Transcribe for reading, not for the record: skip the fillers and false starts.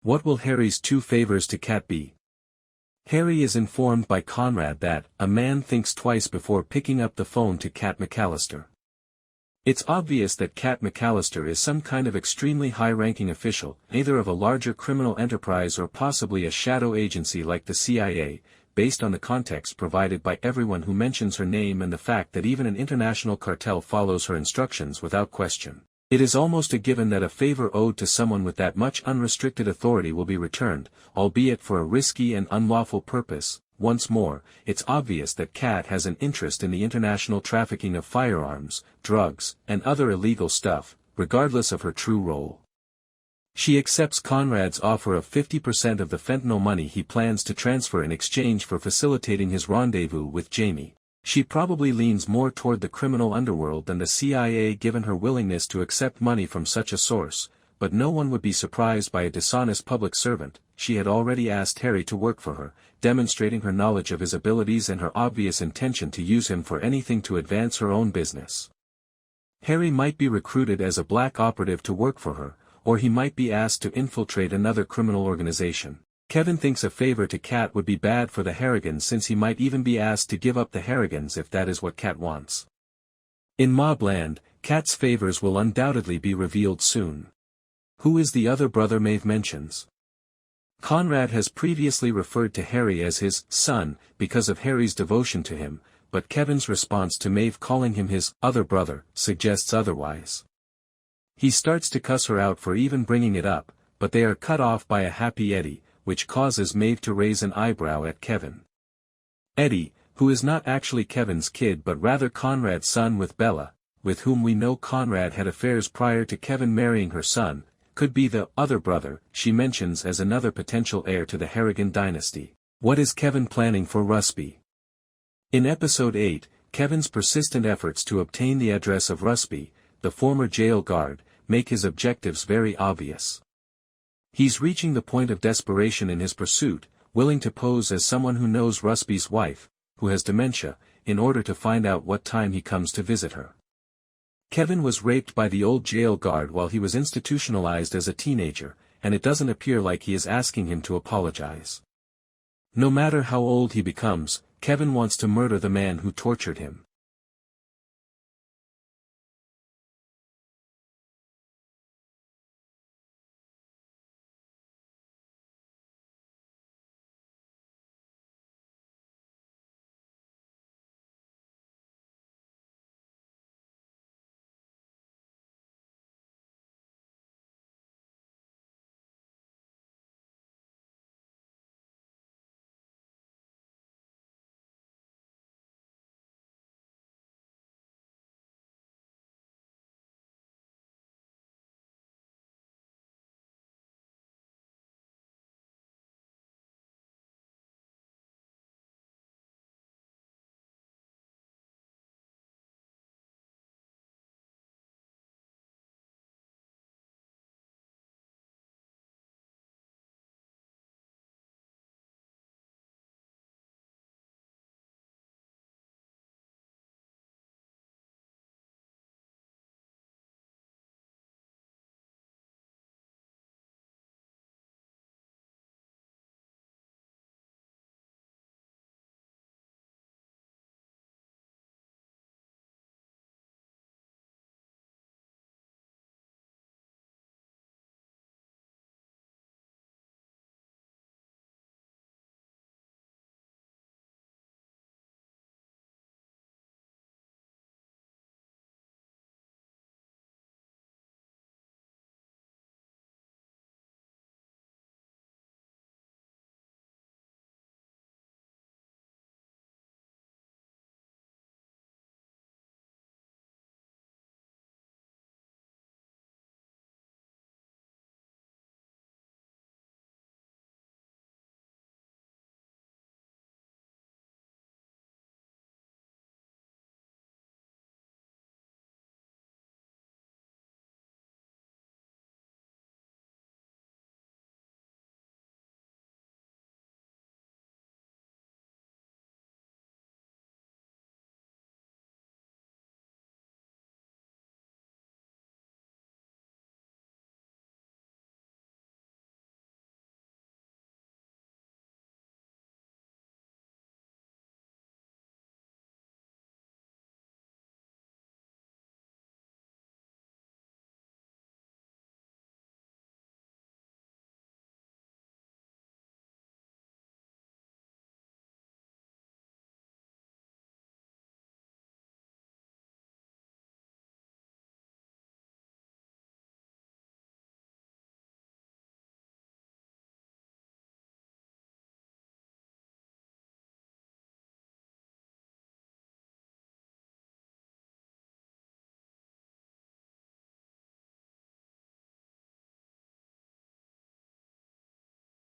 What will Harry's 2 favors to Kat be? Harry is informed by Conrad that a man thinks twice before picking up the phone to Kat McAllister. It's obvious that Kat McAllister is some kind of extremely high-ranking official, either of a larger criminal enterprise or possibly a shadow agency like the CIA, based on the context provided by everyone who mentions her name and the fact that even an international cartel follows her instructions without question. It is almost a given that a favor owed to someone with that much unrestricted authority will be returned, albeit for a risky and unlawful purpose. Once more, it's obvious that Kat has an interest in the international trafficking of firearms, drugs, and other illegal stuff, regardless of her true role. She accepts Conrad's offer of 50% of the fentanyl money he plans to transfer in exchange for facilitating his rendezvous with Jaime. She probably leans more toward the criminal underworld than the CIA given her willingness to accept money from such a source, but no one would be surprised by a dishonest public servant. She had already asked Harry to work for her, demonstrating her knowledge of his abilities and her obvious intention to use him for anything to advance her own business. Harry might be recruited as a black operative to work for her, or he might be asked to infiltrate another criminal organization. Kevin thinks a favor to Kat would be bad for the Harrigans since he might even be asked to give up the Harrigans if that is what Kat wants. In MobLand, Kat's favors will undoubtedly be revealed soon. Who is the other brother Maeve mentions? Conrad has previously referred to Harry as his son because of Harry's devotion to him, but Kevin's response to Maeve calling him his other brother suggests otherwise. He starts to cuss her out for even bringing it up, but they are cut off by a happy Eddie, which causes Maeve to raise an eyebrow at Kevin. Eddie, who is not actually Kevin's kid but rather Conrad's son with Bella, with whom we know Conrad had affairs prior to Kevin marrying her son, could be the other brother she mentions as another potential heir to the Harrigan dynasty. What is Kevin planning for Rusby? In episode 8, Kevin's persistent efforts to obtain the address of Rusby, the former jail guard, make his objectives very obvious. He's reaching the point of desperation in his pursuit, willing to pose as someone who knows Rusby's wife, who has dementia, in order to find out what time he comes to visit her. Kevin was raped by the old jail guard while he was institutionalized as a teenager, and it doesn't appear like he is asking him to apologize. No matter how old he becomes, Kevin wants to murder the man who tortured him.